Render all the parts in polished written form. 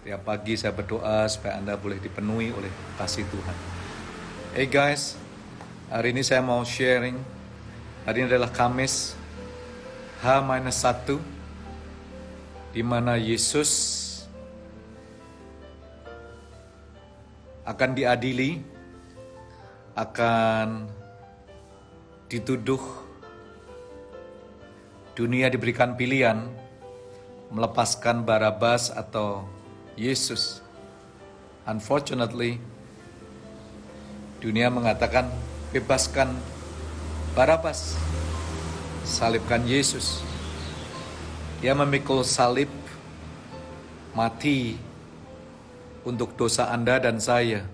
Setiap pagi saya berdoa supaya Anda boleh dipenuhi oleh kasih Tuhan. Hey guys, hari ini saya mau sharing. Hari ini adalah Kamis H-1, di mana Yesus akan diadili, akan dituduh. Dunia diberikan pilihan melepaskan Barabas atau Yesus. Unfortunately, dunia mengatakan bebaskan Barabas, salibkan Yesus. Dia memikul salib, mati untuk dosa Anda dan saya.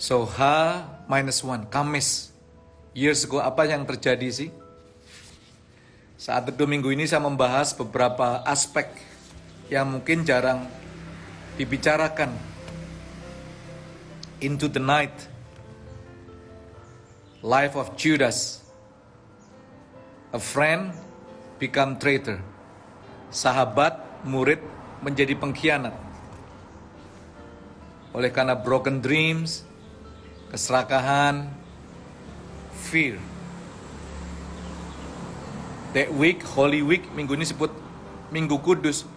So H-1, Kamis, years ago, apa yang terjadi sih? Saat teduh minggu ini saya membahas beberapa aspek yang mungkin jarang dibicarakan. Into the night, life of Judas, a friend become traitor, sahabat murid menjadi pengkhianat. Oleh karena broken dreams, keserakahan, fear. That week, Holy Week, minggu ini disebut Minggu Kudus.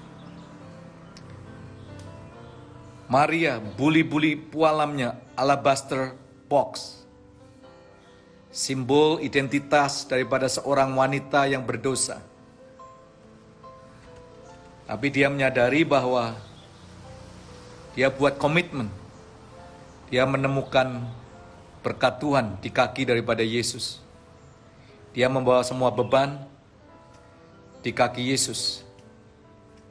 Maria, buli-buli pualamnya, alabaster box. Simbol identitas daripada seorang wanita yang berdosa. Tapi dia menyadari bahwa dia buat komitmen. Dia menemukan berkat Tuhan di kaki daripada Yesus. Dia membawa semua beban di kaki Yesus.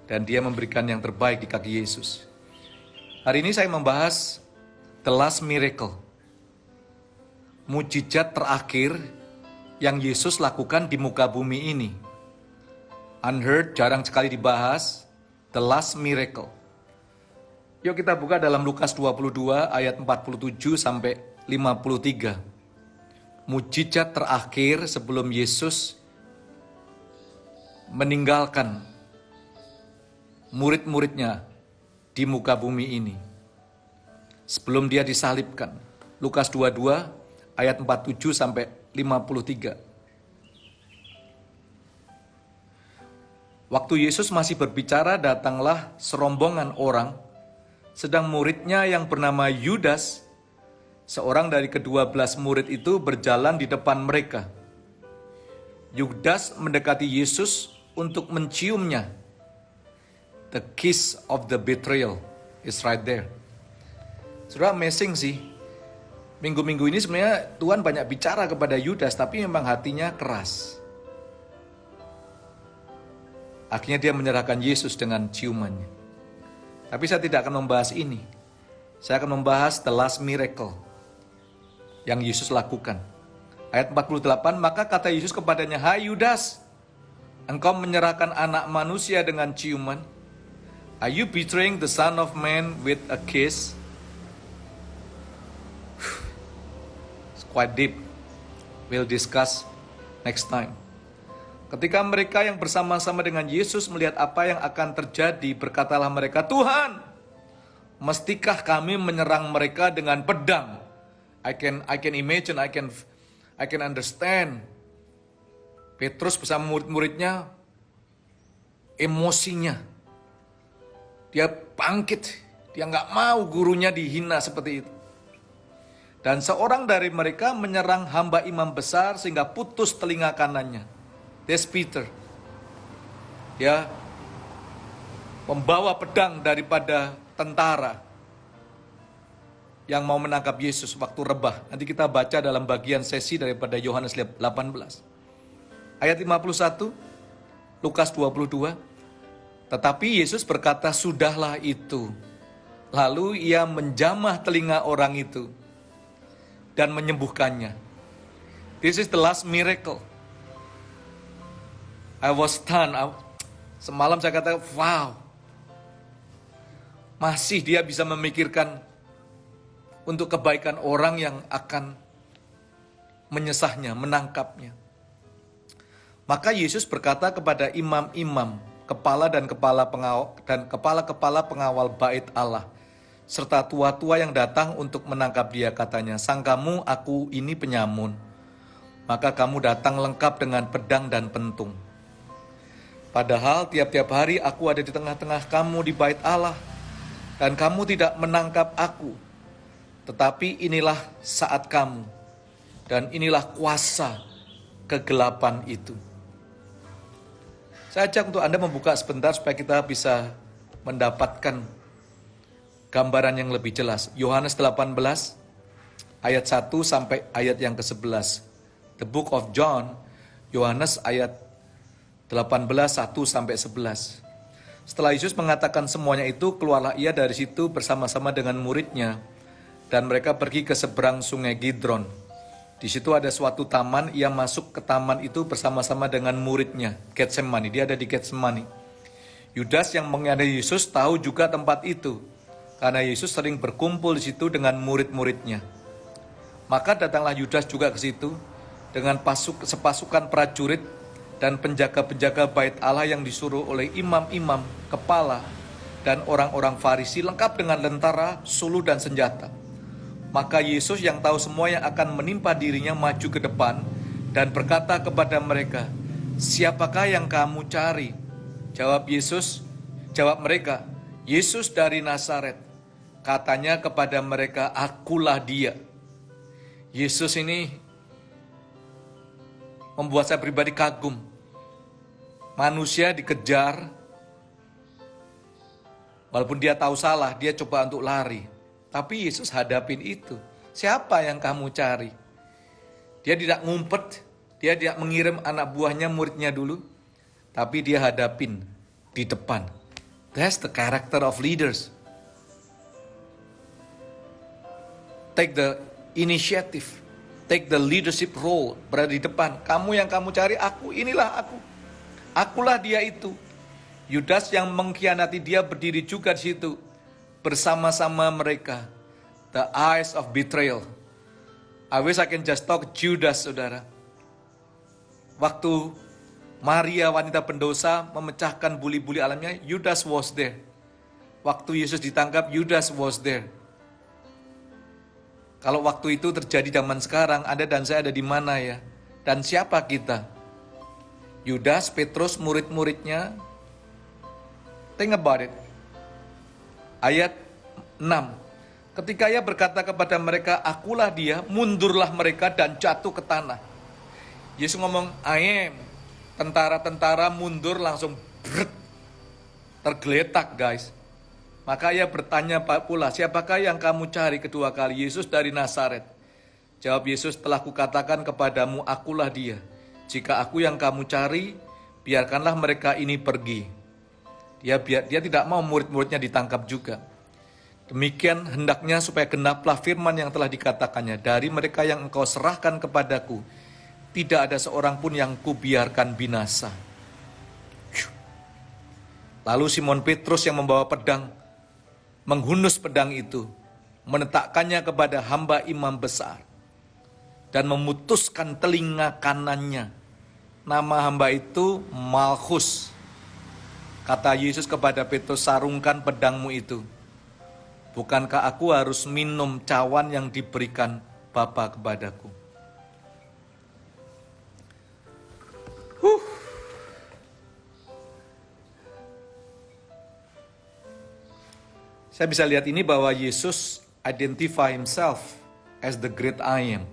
Dan dia memberikan yang terbaik di kaki Yesus. Hari ini saya membahas the last miracle. Mujizat terakhir yang Yesus lakukan di muka bumi ini. Unheard, jarang sekali dibahas. The last miracle. Yuk kita buka dalam Lukas 22 ayat 47 sampai 53. Mujizat terakhir sebelum Yesus meninggalkan murid-muridnya di muka bumi ini. Sebelum dia disalibkan. Lukas 22 ayat 47 sampai 53. Waktu Yesus masih berbicara, datanglah serombongan orang, sedang muridnya yang bernama Yudas, seorang dari ke-12 murid itu berjalan di depan mereka. Yudas mendekati Yesus untuk menciumnya. The kiss of the betrayal is right there. Sudah amazing sih. Minggu-minggu ini sebenarnya Tuhan banyak bicara kepada Yudas, tapi memang hatinya keras. Akhirnya dia menyerahkan Yesus dengan ciumannya. Tapi saya tidak akan membahas ini. Saya akan membahas the last miracle yang Yesus lakukan. Ayat 48, maka kata Yesus kepadanya, "Hai Yudas, engkau menyerahkan anak manusia dengan ciuman? Are you betraying the Son of Man with a kiss?" It's quite deep. We'll discuss next time. Ketika mereka yang bersama-sama dengan Yesus melihat apa yang akan terjadi, berkatalah mereka, "Tuhan, mestikah kami menyerang mereka dengan pedang?" I can imagine, I can understand. Petrus bersama murid-muridnya, emosinya. Dia bangkit, dia nggak mau gurunya dihina seperti itu. Dan seorang dari mereka menyerang hamba imam besar sehingga putus telinga kanannya. That's Peter. Dia membawa pedang daripada tentara yang mau menangkap Yesus waktu rebah. Nanti kita baca dalam bagian sesi daripada Yohanes 18. Ayat 51, Lukas 22. Tetapi Yesus berkata, "Sudahlah itu." Lalu ia menjamah telinga orang itu dan menyembuhkannya. This is the last miracle. I was stunned. Semalam saya kata, wow. Masih dia bisa memikirkan untuk kebaikan orang yang akan menyesahnya, menangkapnya. Maka Yesus berkata kepada imam-imam, kepala dan kepala-kepala pengawal bait Allah, serta tua-tua yang datang untuk menangkap dia. Katanya, sangkamu aku ini penyamun, maka kamu datang lengkap dengan pedang dan pentung. Padahal tiap-tiap hari aku ada di tengah-tengah kamu di bait Allah, dan kamu tidak menangkap aku. Tetapi inilah saat kamu, dan inilah kuasa kegelapan itu. Saya ajak untuk Anda membuka sebentar supaya kita bisa mendapatkan gambaran yang lebih jelas. Yohanes 18 ayat 1 sampai ayat yang ke-11. The Book of John, Yohanes ayat 18 1 sampai 11. Setelah Yesus mengatakan semuanya itu, keluarlah ia dari situ bersama-sama dengan muridnya, dan mereka pergi ke seberang sungai Kidron. Di situ ada suatu taman, ia masuk ke taman itu bersama-sama dengan muridnya, Getsemani. Dia ada di Getsemani. Yudas yang mengandai Yesus tahu juga tempat itu, karena Yesus sering berkumpul di situ dengan murid-muridnya. Maka datanglah Yudas juga ke situ dengan sepasukan prajurit dan penjaga-penjaga bait Allah yang disuruh oleh imam-imam, kepala, dan orang-orang Farisi, lengkap dengan lentera, suluh, dan senjata. Maka Yesus yang tahu semua yang akan menimpa dirinya maju ke depan dan berkata kepada mereka, siapakah yang kamu cari? Jawab mereka, Yesus dari Nazaret. Katanya kepada mereka, akulah dia. Yesus ini membuat saya pribadi kagum. Manusia dikejar, walaupun dia tahu salah, dia coba untuk lari. Tapi Yesus hadapin itu. Siapa yang kamu cari? Dia tidak ngumpet, dia tidak mengirim anak buahnya, muridnya dulu, tapi dia hadapin di depan. That's the character of leaders. Take the initiative, take the leadership role, berada di depan. Kamu yang kamu cari, aku, inilah aku. Akulah dia itu. Yudas yang mengkhianati dia berdiri juga di situ bersama-sama mereka. The eyes of betrayal. I wish I can just talk Judas, saudara. Waktu Maria wanita pendosa memecahkan buli-buli alamnya, Judas was there. Waktu Yesus ditangkap, Judas was there. Kalau waktu itu terjadi zaman sekarang, Anda dan saya ada di mana ya? Dan siapa kita? Yudas, Petrus, murid-muridnya. Think about it. Ayat 6. Ketika ia berkata kepada mereka, akulah dia, mundurlah mereka dan jatuh ke tanah. Yesus ngomong, I am. Tentara-tentara mundur langsung brrrt, tergeletak guys. Maka ia bertanya pula, siapakah yang kamu cari kedua kali? Yesus dari Nazaret. Jawab Yesus, telah kukatakan kepadamu, akulah dia. Jika aku yang kamu cari, biarkanlah mereka ini pergi. Dia tidak mau murid-muridnya ditangkap juga. Demikian hendaknya supaya genaplah firman yang telah dikatakannya, dari mereka yang engkau serahkan kepadaku, tidak ada seorang pun yang kubiarkan binasa. Lalu Simon Petrus yang membawa pedang, menghunus pedang itu, menetapkannya kepada hamba imam besar, dan memutuskan telinga kanannya. Nama hamba itu Malchus. Kata Yesus kepada Petrus, sarungkan pedangmu itu. Bukankah aku harus minum cawan yang diberikan Bapa kepadaku? Saya bisa lihat ini bahwa Yesus identify himself as the great I am.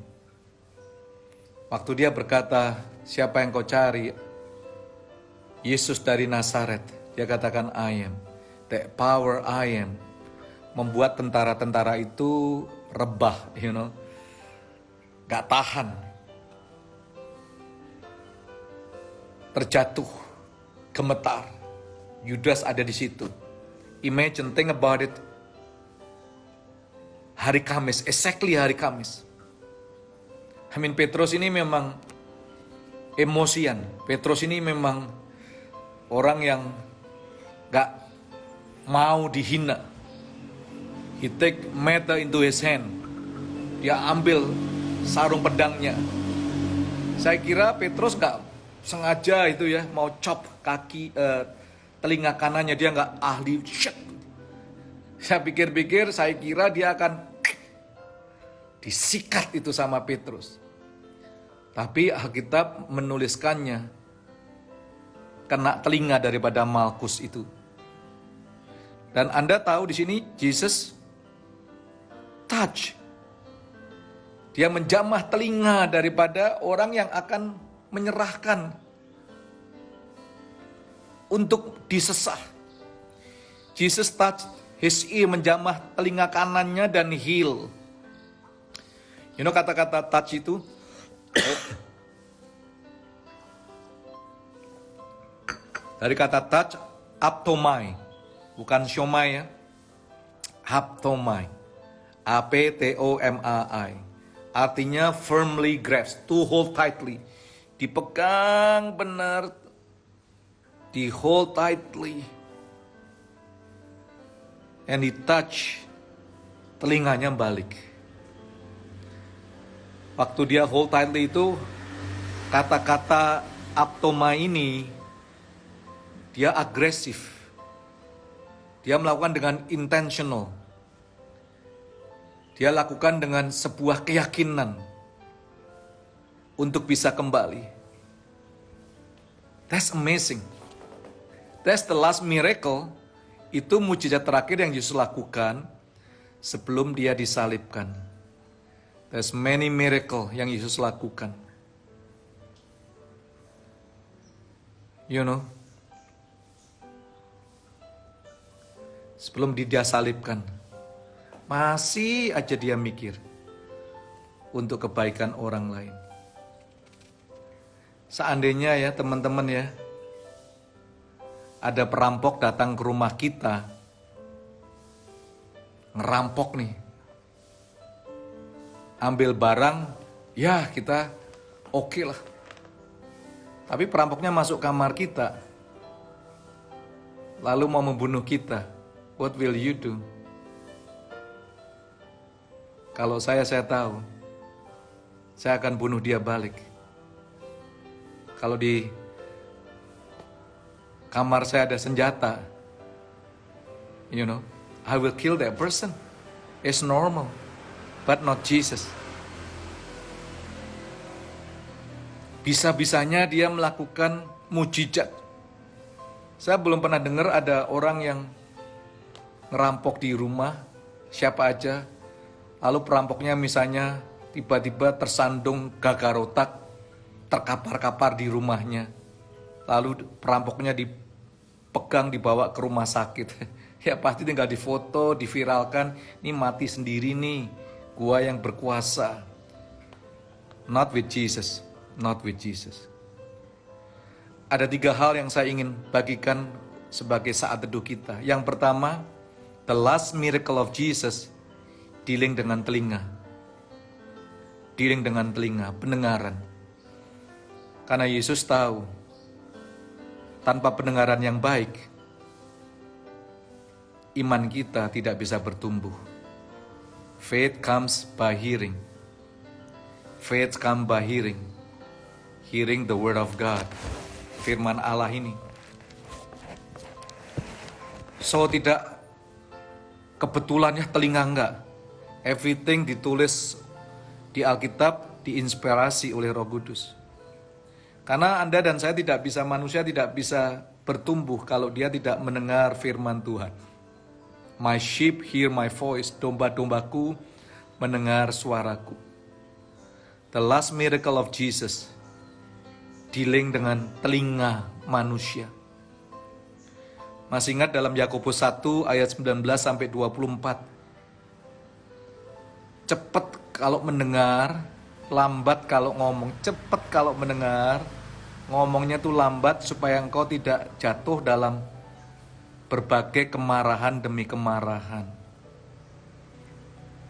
Waktu dia berkata, siapa yang kau cari? Yesus dari Nazaret. Dia katakan I am. That power I am. Membuat tentara-tentara itu rebah, gak tahan. Terjatuh, gemetar. Yudas ada di situ. Imagine, think about it. Hari Kamis, exactly hari Kamis. Petrus ini memang emosian. Petrus ini memang orang yang gak mau dihina. He take matter into his hand. Dia ambil sarung pedangnya. Saya kira Petrus gak sengaja itu ya mau chop kaki telinga kanannya, dia nggak ahli. Saya pikir-pikir, saya kira dia akan disikat itu sama Petrus. Tapi Alkitab menuliskannya kena telinga daripada Malkus itu. Dan Anda tahu di sini Jesus touch. Dia menjamah telinga daripada orang yang akan menyerahkan untuk disesah. Jesus touch his ear, menjamah telinga kanannya dan heal. You know kata-kata touch itu dari kata touch, aptomai, bukan siomai ya, aptomai, aptomai, artinya firmly grasp, to hold tightly, dipegang benar, di hold tightly, and he touch, telinganya balik. Waktu dia hold tightly itu, kata-kata aptoma ini, dia agresif. Dia melakukan dengan intentional. Dia lakukan dengan sebuah keyakinan untuk bisa kembali. That's amazing. That's the last miracle. Itu mujizat terakhir yang Yesus lakukan sebelum dia disalibkan. There's many miracle yang Yesus lakukan. You know, sebelum dia salibkan, masih aja dia mikir untuk kebaikan orang lain. Seandainya ya teman-teman ya, ada perampok datang ke rumah kita, ngerampok nih, ambil barang, ya kita oke lah. Tapi perampoknya masuk kamar kita, lalu mau membunuh kita. What will you do? Kalau saya tahu, saya akan bunuh dia balik. Kalau di kamar saya ada senjata, you know, I will kill that person. It's normal. But not Jesus. Bisa-bisanya dia melakukan mujizat. Saya belum pernah dengar ada orang yang ngerampok di rumah, siapa aja, lalu perampoknya misalnya tiba-tiba tersandung gagal otak, terkapar-kapar di rumahnya, lalu perampoknya dipegang dibawa ke rumah sakit. Ya pasti tinggal difoto, diviralkan, ini mati sendiri nih, gua yang berkuasa. Not with Jesus, not with Jesus. Ada 3 hal yang saya ingin bagikan sebagai saat teduh kita. Yang pertama, the last miracle of Jesus, dealing dengan telinga. Dealing dengan telinga, pendengaran. Karena Yesus tahu, tanpa pendengaran yang baik, iman kita tidak bisa bertumbuh. Faith comes by hearing. Faith comes by hearing. Hearing the word of God. Firman Allah ini. So tidak kebetulannya telinga enggak. Everything ditulis di Alkitab diinspirasi oleh Roh Kudus. Karena Anda dan saya tidak bisa, manusia tidak bisa bertumbuh kalau dia tidak mendengar firman Tuhan. My sheep hear my voice, domba-dombaku mendengar suaraku. The last miracle of Jesus, dealing dengan telinga manusia. Masih ingat dalam Yakobus 1 ayat 19 sampai 24. Cepat kalau mendengar, lambat kalau ngomong. Cepat kalau mendengar, ngomongnya tuh lambat supaya engkau tidak jatuh dalam berbagai kemarahan demi kemarahan.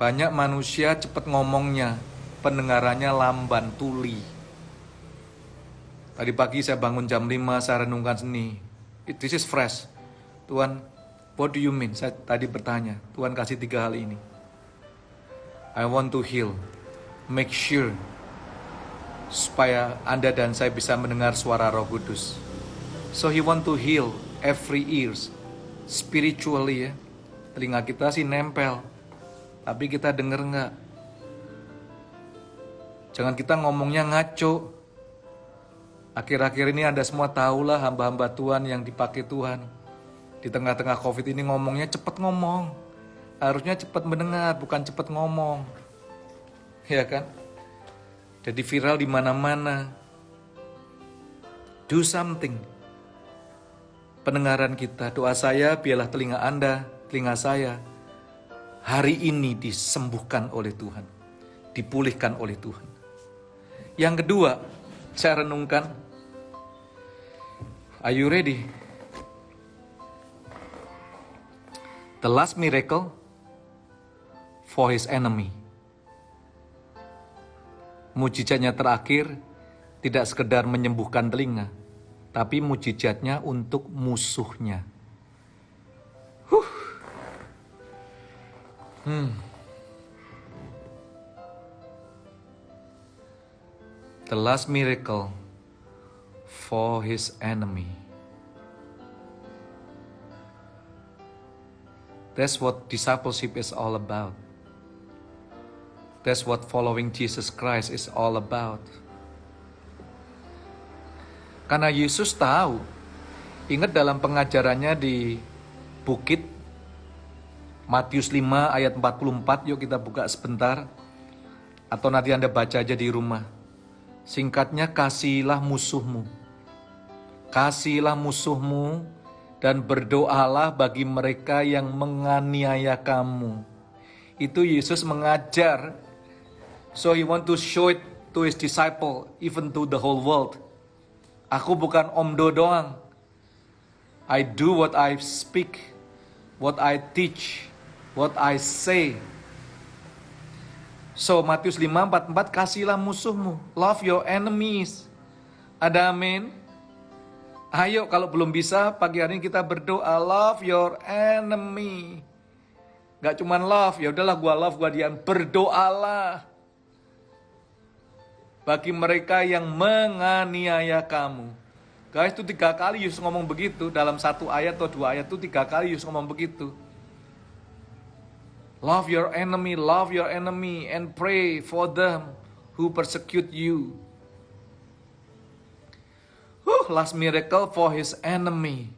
Banyak manusia cepat ngomongnya, pendengarannya lamban, tuli. Tadi pagi saya bangun jam 5, saya renungkan seni. This is fresh. Tuhan, what do you mean? Saya tadi bertanya, Tuhan kasih 3 hal ini. I want to heal. Make sure supaya Anda dan saya bisa mendengar suara Roh Kudus. So he want to heal every ears. Spiritually ya. Telinga kita sih nempel. Tapi kita denger nggak? Jangan kita ngomongnya ngaco. Akhir-akhir ini Anda semua tahulah hamba-hamba Tuhan yang dipakai Tuhan. Di tengah-tengah COVID ini ngomongnya cepet ngomong. Harusnya cepet mendengar, bukan cepet ngomong. Ya kan? Jadi viral di mana-mana. Do something. Pendengaran kita, doa saya biarlah telinga Anda, telinga saya hari ini disembuhkan oleh Tuhan, dipulihkan oleh Tuhan. Yang kedua, saya renungkan. Are you ready? The last miracle for his enemy. Mujizatnya terakhir tidak sekedar menyembuhkan telinga, tapi mujizatnya untuk musuhnya. The last miracle for his enemy. That's what discipleship is all about. That's what following Jesus Christ is all about. Karena Yesus tahu, ingat dalam pengajarannya di bukit, Matius 5 ayat 44, yuk kita buka sebentar. Atau nanti Anda baca aja di rumah. Singkatnya, kasihilah musuhmu. Kasihilah musuhmu dan berdoalah bagi mereka yang menganiaya kamu. Itu Yesus mengajar. So he want to show it to his disciple, even to the whole world. Aku bukan omdo doang. I do what I speak, what I teach, what I say. So Matius 5:44, kasihilah musuhmu, love your enemies. Ada amin? Ayo kalau belum bisa pagi hari ini kita berdoa, love your enemy. Gak cuman love, ya udahlah gua love, gua diam. Berdoalah bagi mereka yang menganiaya kamu. Guys, itu 3 kali Yesus ngomong begitu. Dalam 1 ayat atau 2 ayat itu 3 kali Yesus ngomong begitu. Love your enemy and pray for them who persecute you. Last miracle for his enemy.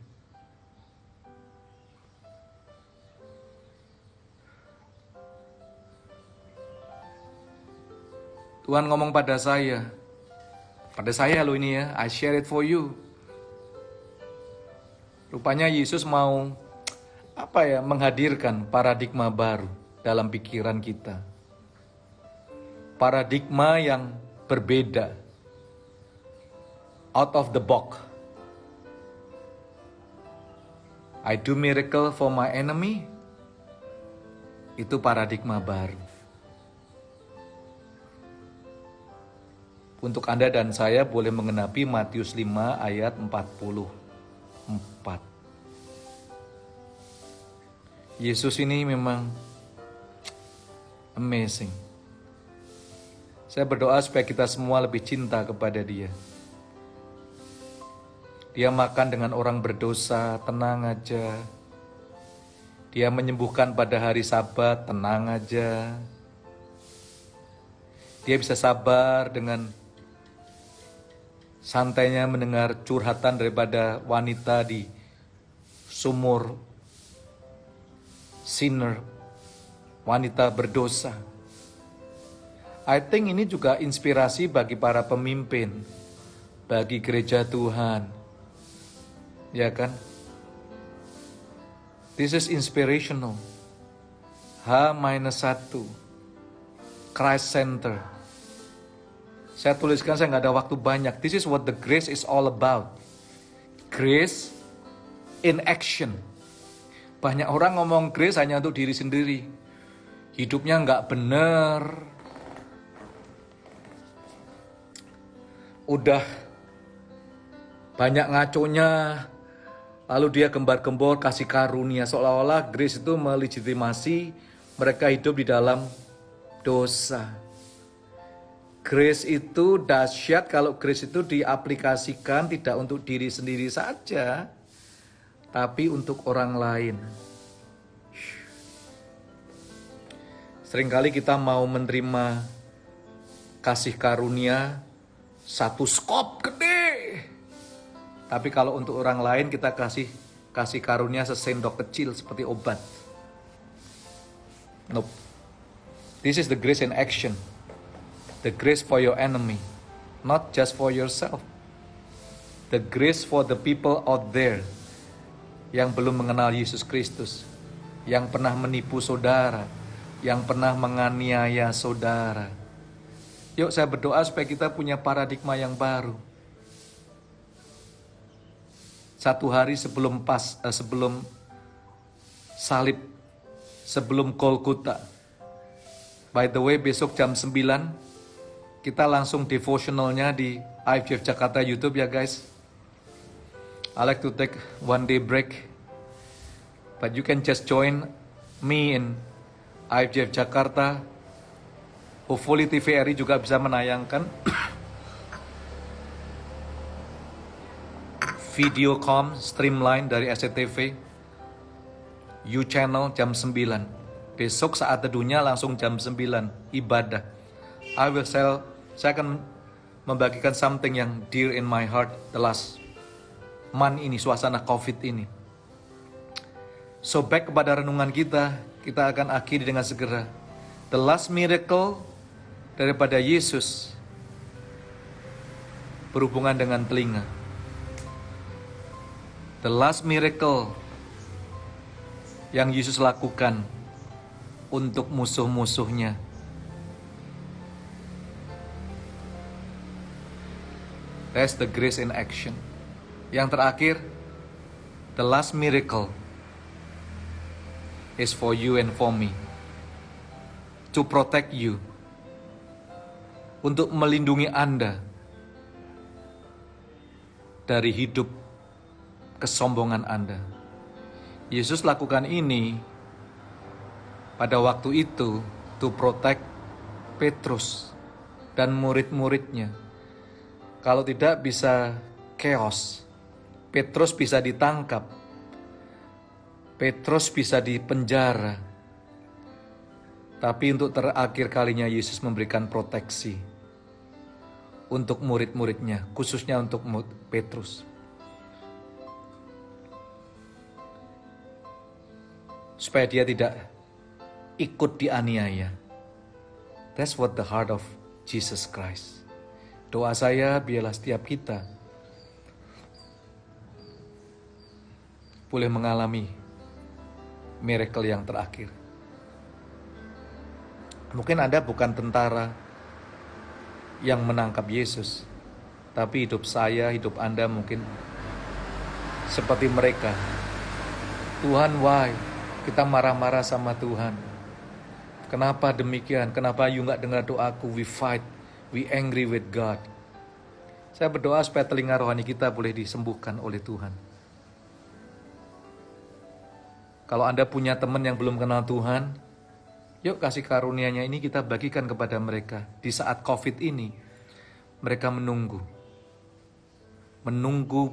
Tuhan ngomong pada saya loh ini ya, I share it for you. Rupanya Yesus mau menghadirkan paradigma baru dalam pikiran kita. Paradigma yang berbeda. Out of the box. I do miracle for my enemy. Itu paradigma baru. Untuk Anda dan saya boleh mengenapi Matius 5 ayat 44. Yesus ini memang amazing. Saya berdoa supaya kita semua lebih cinta kepada Dia. Dia makan dengan orang berdosa, tenang aja. Dia menyembuhkan pada hari Sabat, tenang aja. Dia bisa sabar dengan santainya mendengar curhatan daripada wanita di sumur, sinner, wanita berdosa. I think ini juga inspirasi bagi para pemimpin, bagi gereja Tuhan. Ya kan? This is inspirational. H-1, Christ Center. Saya tuliskan, saya nggak ada waktu banyak. This is what the grace is all about. Grace in action. Banyak orang ngomong grace hanya untuk diri sendiri. Hidupnya nggak benar. Udah banyak ngaconya. Lalu dia gembar-gembor kasih karunia. Seolah-olah grace itu melegitimasi mereka hidup di dalam dosa. Grace itu dahsyat kalau grace itu diaplikasikan tidak untuk diri sendiri saja. tapi untuk orang lain. Seringkali kita mau menerima kasih karunia satu skop gede, tapi kalau untuk orang lain kita kasih karunia sesendok kecil seperti obat. Nope. This is the grace in action. The grace for your enemy, not just for yourself. The grace for the people out there yang belum mengenal Yesus Kristus, yang pernah menipu saudara, yang pernah menganiaya saudara. Yuk saya berdoa supaya kita punya paradigma yang baru. Satu hari sebelum salib, sebelum Golgota. By the way, besok jam 9 kita langsung devotionalnya di IFJF Jakarta YouTube ya guys. I like to take one day break, but you can just join me in IFJF Jakarta. Hopefully TVRI juga bisa menayangkan video streamline dari SCTV, You Channel jam 9. Besok saat teduhnya langsung jam 9 ibadah. Saya akan membagikan something yang dear in my heart the last month ini, suasana COVID ini. So back kepada renungan kita akan akhiri dengan segera. The last miracle daripada Yesus berhubungan dengan telinga. The last miracle yang Yesus lakukan untuk musuh-musuhnya. That's the grace in action. Yang terakhir, the last miracle is for you and for me. To protect you. Untuk melindungi Anda dari hidup kesombongan Anda. Yesus lakukan ini pada waktu itu to protect Petrus dan murid-muridnya. Kalau tidak bisa chaos. Petrus bisa ditangkap. Petrus bisa dipenjara. Tapi untuk terakhir kalinya Yesus memberikan proteksi untuk murid-muridnya, khususnya untuk Petrus. Supaya dia tidak ikut dianiaya. That's what the heart of Jesus Christ. Doa saya biarlah setiap kita boleh mengalami miracle yang terakhir. Mungkin Anda bukan tentara yang menangkap Yesus, tapi hidup saya, hidup Anda mungkin seperti mereka. Tuhan, why? Kita marah-marah sama Tuhan. Kenapa demikian? Kenapa you gak dengar doaku? We fight, we angry with God. Saya berdoa supaya telinga rohani kita boleh disembuhkan oleh Tuhan. Kalau Anda punya teman yang belum kenal Tuhan, yuk kasih karunia-Nya ini kita bagikan kepada mereka. Di saat COVID ini, mereka menunggu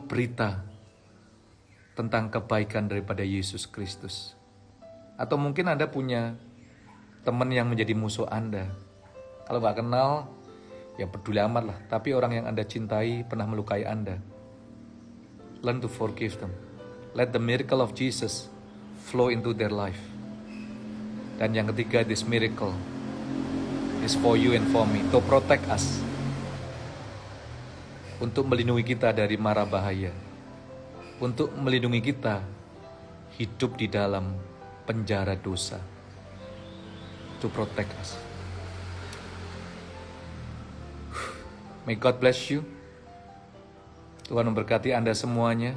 berita tentang kebaikan daripada Yesus Kristus. Atau mungkin Anda punya teman yang menjadi musuh Anda. Kalau gak kenal, ya peduli amat lah. Tapi orang yang Anda cintai pernah melukai Anda. Learn to forgive them. Let the miracle of Jesus flow into their life. Dan yang ketiga, this miracle is for you and for me, to protect us. Untuk melindungi kita dari mara bahaya. Untuk melindungi kita hidup di dalam penjara dosa. To protect us. May God bless you. Tuhan memberkati Anda semuanya.